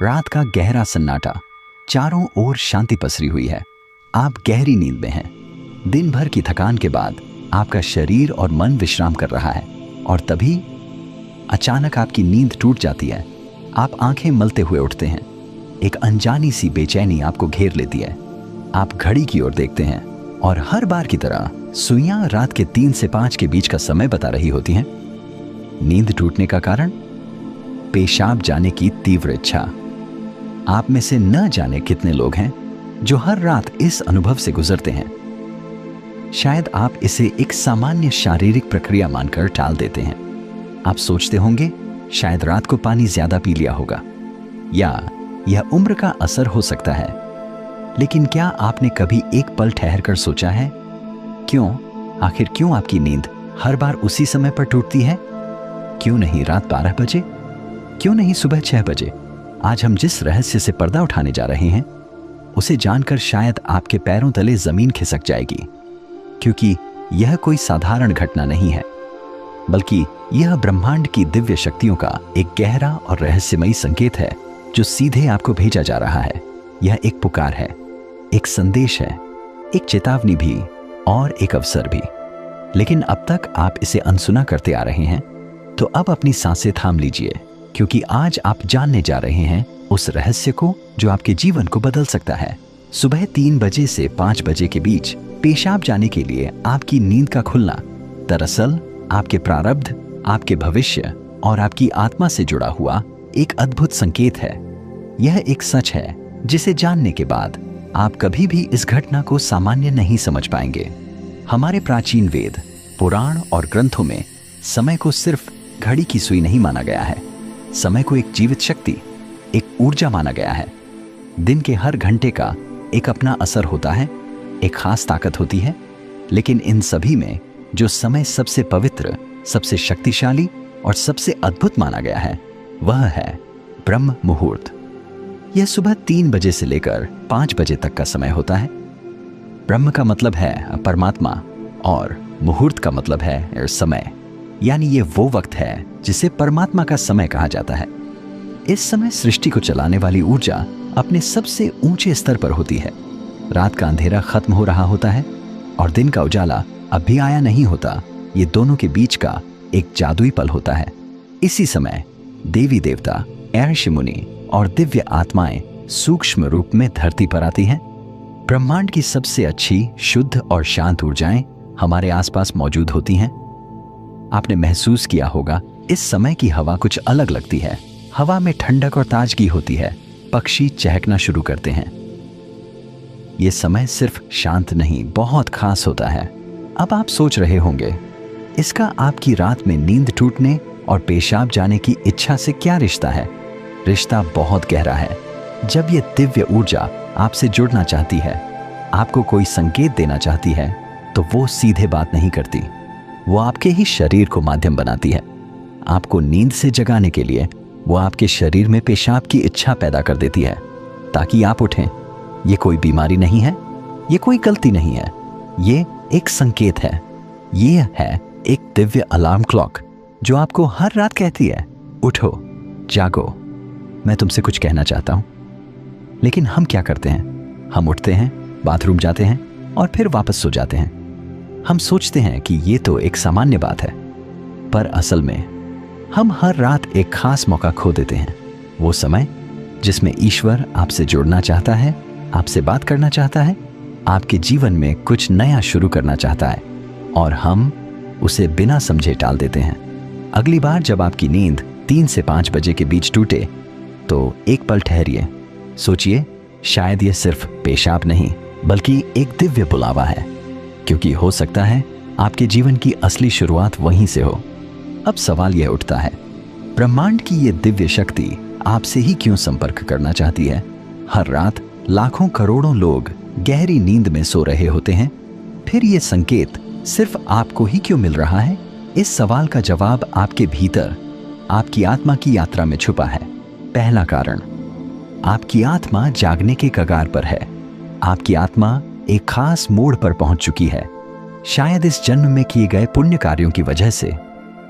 रात का गहरा सन्नाटा, चारों ओर शांति पसरी हुई है। आप गहरी नींद में हैं। दिन भर की थकान के बाद आपका शरीर और मन विश्राम कर रहा है और तभी अचानक आपकी नींद टूट जाती है। आप आंखें मलते हुए उठते हैं। एक अनजानी सी बेचैनी आपको घेर लेती है। आप घड़ी की ओर देखते हैं और हर बार की तरह सुइयां रात के 3 से 5 के बीच का समय बता रही होती हैं। नींद टूटने का कारण? पेशाब जाने की तीव्र इच्छा। आप में से न जाने कितने लोग हैं जो हर रात इस अनुभव से गुजरते हैं। शायद आप इसे एक सामान्य शारीरिक प्रक्रिया मानकर टाल देते हैं। आप सोचते होंगे शायद रात को पानी ज्यादा पी लिया होगा या यह उम्र का असर हो सकता है। लेकिन क्या आपने कभी एक पल ठहर कर सोचा है आखिर क्यों आपकी नींद हर बार उसी समय पर टूटती है? क्यों नहीं रात 12 बजे? क्यों नहीं सुबह 6 बजे? आज हम जिस रहस्य से पर्दा उठाने जा रहे हैं उसे जानकर शायद आपके पैरों तले जमीन खिसक जाएगी, क्योंकि यह कोई साधारण घटना नहीं है, बल्कि यह ब्रह्मांड की दिव्य शक्तियों का एक गहरा और रहस्यमयी संकेत है जो सीधे आपको भेजा जा रहा है। यह एक पुकार है, एक संदेश है, एक चेतावनी भी और एक अवसर भी। लेकिन अब तक आप इसे अनसुना करते आ रहे हैं, तो अब अपनी सांसें थाम लीजिए, क्योंकि आज आप जानने जा रहे हैं उस रहस्य को जो आपके जीवन को बदल सकता है। सुबह 3 बजे से 5 बजे के बीच पेशाब जाने के लिए आपकी नींद का खुलना दरअसल आपके प्रारब्ध, आपके भविष्य और आपकी आत्मा से जुड़ा हुआ एक अद्भुत संकेत है। यह एक सच है जिसे जानने के बाद आप कभी भी इस घटना को सामान्य नहीं समझ पाएंगे। हमारे प्राचीन वेद, पुराण और ग्रंथों में समय को सिर्फ घड़ी की सुई नहीं माना गया है। समय को एक जीवित शक्ति, एक ऊर्जा माना गया है। दिन के हर घंटे का एक अपना असर होता है, एक खास ताकत होती है। लेकिन इन सभी में जो समय सबसे पवित्र, सबसे शक्तिशाली और सबसे अद्भुत माना गया है वह है ब्रह्म मुहूर्त। यह सुबह 3 बजे से लेकर 5 बजे तक का समय होता है। ब्रह्म का मतलब है परमात्मा और मुहूर्त का मतलब है समय, यानी ये वो वक्त है जिसे परमात्मा का समय कहा जाता है। इस समय सृष्टि को चलाने वाली ऊर्जा अपने सबसे ऊंचे स्तर पर होती है। रात का अंधेरा खत्म हो रहा होता है और दिन का उजाला अब भी आया नहीं होता। ये दोनों के बीच का एक जादुई पल होता है। इसी समय देवी देवता, ऋषि मुनि और दिव्य आत्माएं सूक्ष्म रूप में धरती पर आती हैं। ब्रह्मांड की सबसे अच्छी, शुद्ध और शांत ऊर्जाएं हमारे आसपास मौजूद होती हैं। आपने महसूस किया होगा इस समय की हवा कुछ अलग लगती है। हवा में ठंडक और ताजगी होती है। पक्षी चहकना शुरू करते हैं। यह समय सिर्फ शांत नहीं, बहुत खास होता है। अब आप सोच रहे होंगे इसका आपकी रात में नींद टूटने और पेशाब जाने की इच्छा से क्या रिश्ता है? रिश्ता बहुत गहरा है। जब यह दिव्य ऊर्जा आपसे जुड़ना चाहती है, आपको कोई संकेत देना चाहती है, तो वो सीधे बात नहीं करती। वो आपके ही शरीर को माध्यम बनाती है। आपको नींद से जगाने के लिए वो आपके शरीर में पेशाब की इच्छा पैदा कर देती है ताकि आप उठें। ये कोई बीमारी नहीं है, ये कोई गलती नहीं है, ये एक संकेत है। ये है एक दिव्य अलार्म क्लॉक जो आपको हर रात कहती है, उठो, जागो, मैं तुमसे कुछ कहना चाहता हूं। लेकिन हम क्या करते हैं? हम उठते हैं, बाथरूम जाते हैं और फिर वापस सो जाते हैं। हम सोचते हैं कि ये तो एक सामान्य बात है, पर असल में हम हर रात एक खास मौका खो देते हैं। वो समय जिसमें ईश्वर आपसे जुड़ना चाहता है, आपसे बात करना चाहता है, आपके जीवन में कुछ नया शुरू करना चाहता है, और हम उसे बिना समझे टाल देते हैं। अगली बार जब आपकी नींद 3 से 5 बजे के बीच टूटे तो एक पल ठहरिए, सोचिए, शायद ये सिर्फ पेशाब नहीं बल्कि एक दिव्य बुलावा है, क्योंकि हो सकता है आपके जीवन की असली शुरुआत वहीं से हो। अब सवाल यह उठता है, ब्रह्मांड की ये दिव्य शक्ति आपसे ही क्यों संपर्क करना चाहती है? हर रात लाखों करोड़ों लोग गहरी नींद में सो रहे होते हैं, फिर ये संकेत सिर्फ आपको ही क्यों मिल रहा है? इस सवाल का जवाब आपके भीतर, आपकी आत्मा की यात्रा में छुपा है। पहला कारण, आपकी आत्मा जागने के कगार पर है। आपकी आत्मा एक खास मोड़ पर पहुंच चुकी है। शायद इस जन्म में किए गए पुण्य कार्यों की वजह से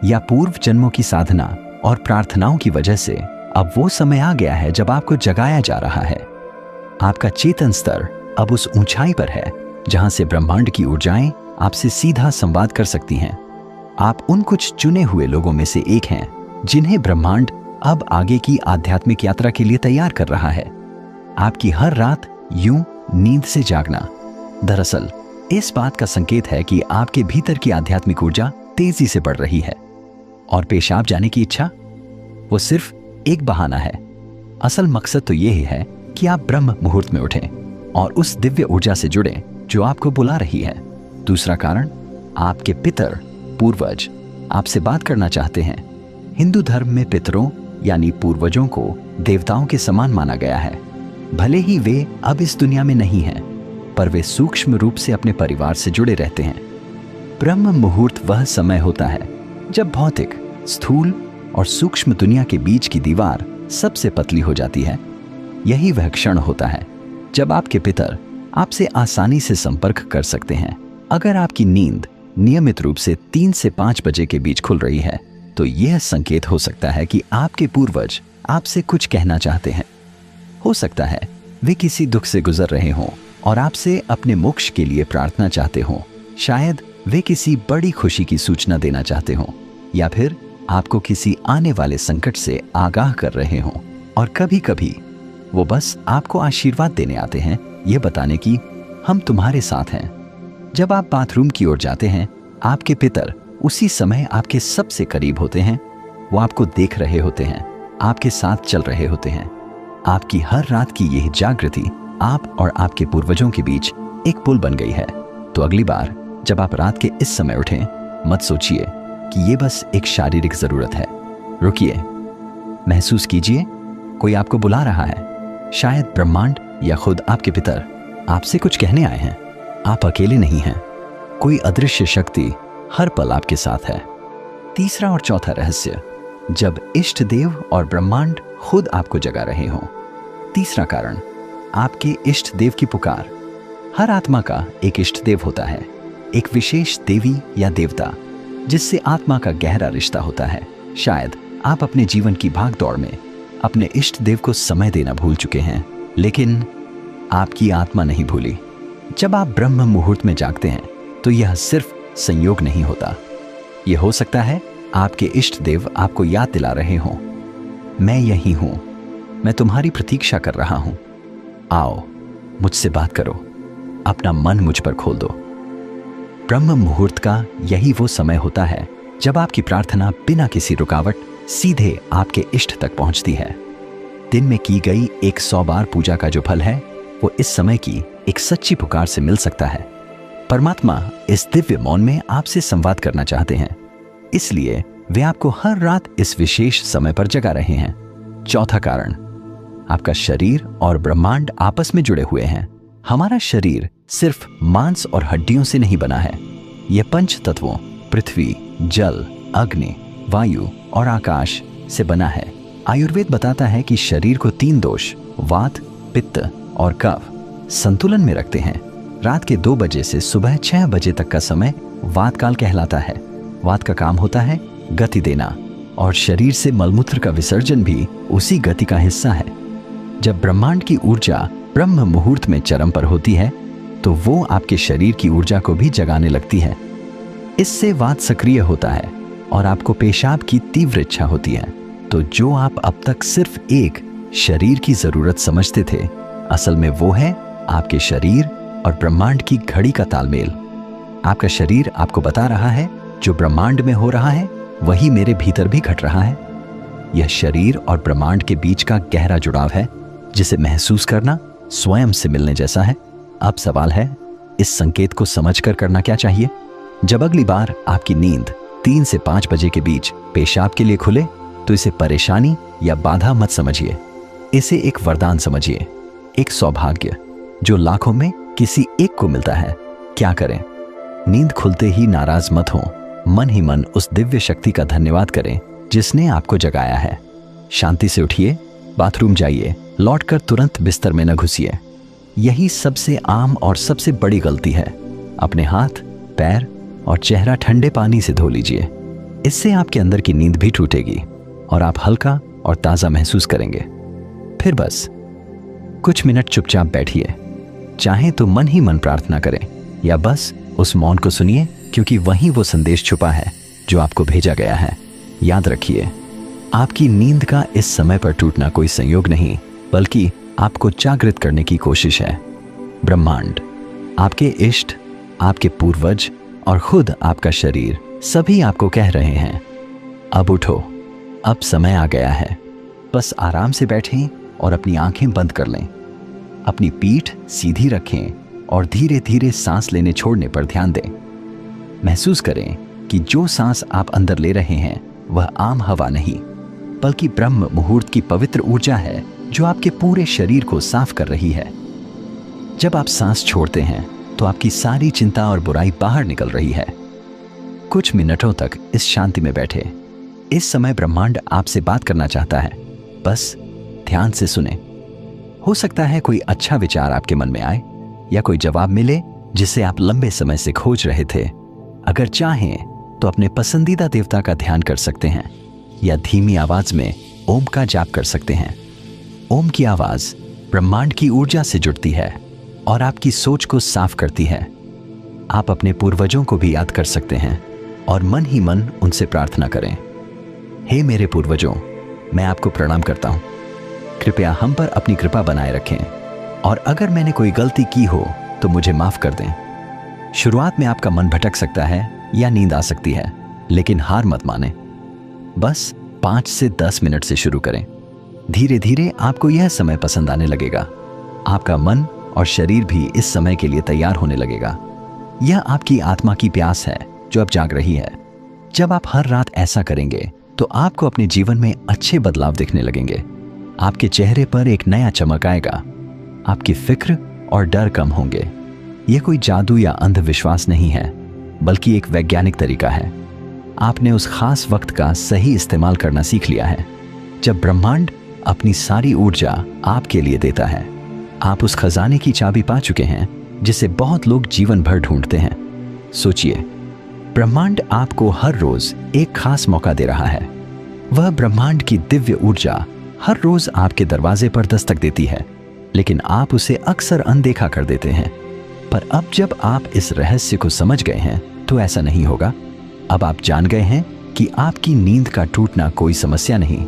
या पूर्व जन्मों की साधना और प्रार्थनाओं की वजह से अब वो समय आ गया है जब आपको जगाया जा रहा है। आपका चेतन स्तर अब उस ऊंचाई पर है जहां से ब्रह्मांड की ऊर्जाएं आपसे सीधा संवाद कर सकती हैं। आप उन कुछ चुने हुए लोगों में से एक हैं जिन्हें ब्रह्मांड अब आगे की आध्यात्मिक यात्रा के लिए तैयार कर रहा है। आपकी हर रात यूं नींद से जागना दरअसल इस बात का संकेत है कि आपके भीतर की आध्यात्मिक ऊर्जा तेजी से बढ़ रही है, और पेशाब जाने की इच्छा वो सिर्फ एक बहाना है। असल मकसद तो यही है कि आप ब्रह्म मुहूर्त में उठें और उस दिव्य ऊर्जा से जुड़ें जो आपको बुला रही है। दूसरा कारण, आपके पितर पूर्वज आपसे बात करना चाहते हैं। हिंदू धर्म में पितरों यानी पूर्वजों को देवताओं के समान माना गया है। भले ही वे अब इस दुनिया में नहीं हैं, पर वे सूक्ष्म रूप से अपने परिवार से जुड़े रहते हैं। ब्रह्म मुहूर्त वह समय होता है जब भौतिक, स्थूल और सूक्ष्म दुनिया के बीच की दीवार सबसे पतली हो जाती है। यही वह क्षण होता है जब आपके पितर आपसे आसानी से संपर्क कर सकते हैं। अगर आपकी नींद नियमित रूप से 3 से 5 बजे के बीच खुल रही है, तो यह संकेत हो सकता है कि आपके पूर्वज आपसे कुछ कहना चाहते हैं। हो सकता है वे किसी दुख से गुजर रहे हों और आपसे अपने मोक्ष के लिए प्रार्थना चाहते हों। शायद वे किसी बड़ी खुशी की सूचना देना चाहते हों, या फिर आपको किसी आने वाले संकट से आगाह कर रहे हों। और कभी कभी वो बस आपको आशीर्वाद देने आते हैं, ये बताने की हम तुम्हारे साथ हैं। जब आप बाथरूम की ओर जाते हैं, आपके पितर उसी समय आपके सबसे करीब होते हैं। वो आपको देख रहे होते हैं, आपके साथ चल रहे होते हैं। आपकी हर रात की यह जागृति आप और आपके पूर्वजों के बीच एक पुल बन गई है। तो अगली बार जब आप रात के इस समय उठें, मत सोचिए कि ये बस एक शारीरिक जरूरत है। रुकिए, महसूस कीजिए कोई आपको बुला रहा है। शायद ब्रह्मांड या खुद आपके पितर आपसे कुछ कहने आए हैं। आप अकेले नहीं हैं। कोई अदृश्य शक्ति हर पल आपके साथ है। तीसरा और चौथा रहस्य, जब इष्ट देव और ब्रह्मांड खुद आपको जगा रहे हों। तीसरा कारण, आपके इष्ट देव की पुकार। हर आत्मा का एक इष्ट देव होता है, एक विशेष देवी या देवता जिससे आत्मा का गहरा रिश्ता होता है। शायद आप अपने जीवन की भागदौड़ में अपने इष्ट देव को समय देना भूल चुके हैं, लेकिन आपकी आत्मा नहीं भूली। जब आप ब्रह्म मुहूर्त में जागते हैं, तो यह सिर्फ संयोग नहीं होता। यह हो सकता है आपके इष्ट देव आपको याद दिला रहे हों, मैं यही हूं, मैं तुम्हारी प्रतीक्षा कर रहा हूं, आओ मुझसे बात करो, अपना मन मुझ पर खोल दो। ब्रह्म मुहूर्त का यही वो समय होता है जब आपकी प्रार्थना बिना किसी रुकावट सीधे आपके इष्ट तक पहुंचती है। दिन में की गई 100 बार पूजा का जो फल है, वो इस समय की एक सच्ची पुकार से मिल सकता है। परमात्मा इस दिव्य मौन में आपसे संवाद करना चाहते हैं, इसलिए वे आपको हर रात इस विशेष समय पर जगा रहे हैं। चौथा कारण, आपका शरीर और ब्रह्मांड आपस में जुड़े हुए हैं। हमारा शरीर सिर्फ मांस और हड्डियों से नहीं बना है। यह पंच तत्वों पृथ्वी, जल, अग्नि, वायु और आकाश से बना है। आयुर्वेद बताता है कि शरीर को 3 दोष, वात, पित्त और कफ, संतुलन में रखते हैं। रात के 2 बजे से सुबह 6 बजे तक का समय वात काल कहलाता है। वात का काम होता है गति देना, और शरीर से मलमूत्र का विसर्जन भी उसी गति का हिस्सा है। जब ब्रह्मांड की ऊर्जा ब्रह्म मुहूर्त में चरम पर होती है, तो वो आपके शरीर की ऊर्जा को भी जगाने लगती है। इससे वात सक्रिय होता है और आपको पेशाब की तीव्र इच्छा होती है। तो जो आप अब तक सिर्फ एक शरीर की जरूरत समझते थे, असल में वो है आपके शरीर और ब्रह्मांड की घड़ी का तालमेल। आपका शरीर आपको बता रहा है जो ब्रह्मांड में हो रहा है वही मेरे भीतर भी घट रहा है। यह शरीर और ब्रह्मांड के बीच का गहरा जुड़ाव है, जिसे महसूस करना स्वयं से मिलने जैसा है। अब सवाल है, इस संकेत को समझकर करना क्या चाहिए? जब अगली बार आपकी नींद 3 से 5 बजे के बीच पेशाब के लिए खुले, तो इसे परेशानी या बाधा मत समझिए, इसे एक वरदान समझिए, एक सौभाग्य जो लाखों में किसी एक को मिलता है। क्या करें? नींद खुलते ही नाराज मत हो, मन ही मन उस दिव्य शक्ति का धन्यवाद करें जिसने आपको जगाया है। शांति से उठिए, बाथरूम जाइए, लौटकर तुरंत बिस्तर में न घुसिए। यही सबसे आम और सबसे बड़ी गलती है। अपने हाथ, पैर और चेहरा ठंडे पानी से धो लीजिए। इससे आपके अंदर की नींद भी टूटेगी और आप हल्का और ताज़ा महसूस करेंगे। फिर बस कुछ मिनट चुपचाप बैठिए। चाहे तो मन ही मन प्रार्थना करें या बस उस मौन को सुनिए, क्योंकि वहीं वो संदेश छुपा है जो आपको भेजा गया है। याद रखिए, आपकी नींद का इस समय पर टूटना कोई संयोग नहीं, बल्कि आपको जागृत करने की कोशिश है। ब्रह्मांड, आपके इष्ट, आपके पूर्वज और खुद आपका शरीर सभी आपको कह रहे हैं, अब उठो, अब समय आ गया है। बस आराम से बैठें और अपनी आंखें बंद कर लें। अपनी पीठ सीधी रखें और धीरे धीरे सांस लेने छोड़ने पर ध्यान दें। महसूस करें कि जो सांस आप अंदर ले रहे हैं वह आम हवा नहीं, बल्कि ब्रह्म मुहूर्त की पवित्र ऊर्जा है जो आपके पूरे शरीर को साफ कर रही है। जब आप सांस छोड़ते हैं तो आपकी सारी चिंता और बुराई बाहर निकल रही है। कुछ मिनटों तक इस शांति में बैठे। इस समय ब्रह्मांड आपसे बात करना चाहता है, बस ध्यान से सुने। हो सकता है कोई अच्छा विचार आपके मन में आए या कोई जवाब मिले जिसे आप लंबे समय से खोज रहे थे। अगर चाहें तो अपने पसंदीदा देवता का ध्यान कर सकते हैं या धीमी आवाज में ओम का जाप कर सकते हैं। ओम की आवाज ब्रह्मांड की ऊर्जा से जुड़ती है और आपकी सोच को साफ करती है। आप अपने पूर्वजों को भी याद कर सकते हैं और मन ही मन उनसे प्रार्थना करें, हे मेरे पूर्वजों, मैं आपको प्रणाम करता हूं। कृपया हम पर अपनी कृपा बनाए रखें और अगर मैंने कोई गलती की हो तो मुझे माफ कर दें। शुरुआत में आपका मन भटक सकता है या नींद आ सकती है, लेकिन हार मत माने। बस 5 से 10 मिनट से शुरू करें। धीरे धीरे आपको यह समय पसंद आने लगेगा। आपका मन और शरीर भी इस समय के लिए तैयार होने लगेगा। यह आपकी आत्मा की प्यास है जो अब जाग रही है। जब आप हर रात ऐसा करेंगे तो आपको अपने जीवन में अच्छे बदलाव दिखने लगेंगे। आपके चेहरे पर एक नया चमक आएगा। आपकी फिक्र और डर कम होंगे। यह कोई जादू या अंधविश्वास नहीं है, बल्कि एक वैज्ञानिक तरीका है। आपने उस खास वक्त का सही इस्तेमाल करना सीख लिया है जब ब्रह्मांड अपनी सारी ऊर्जा आपके लिए देता है। आप उस खजाने की चाबी पा चुके हैं जिसे बहुत लोग जीवन भर ढूंढते हैं। सोचिए, ब्रह्मांड आपको हर रोज एक खास मौका दे रहा है। वह ब्रह्मांड की दिव्य ऊर्जा हर रोज आपके दरवाजे पर दस्तक देती है, लेकिन आप उसे अक्सर अनदेखा कर देते हैं। पर अब जब आप इस रहस्य को समझ गए हैं तो ऐसा नहीं होगा। अब आप जान गए हैं कि आपकी नींद का टूटना कोई समस्या नहीं,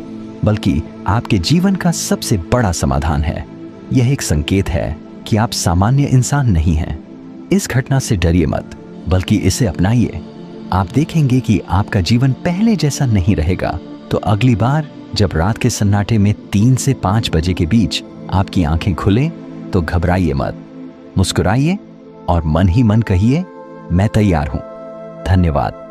बल्कि आपके जीवन का सबसे बड़ा समाधान है। यह एक संकेत है कि आप सामान्य इंसान नहीं हैं। इस घटना से डरिए मत, बल्कि इसे अपनाइए। आप देखेंगे कि आपका जीवन पहले जैसा नहीं रहेगा। तो अगली बार जब रात के सन्नाटे में 3 से 5 बजे के बीच आपकी आंखें खुलें तो घबराइए मत, मुस्कुराइए और मन ही मन कहिए, मैं तैयार हूं। धन्यवाद।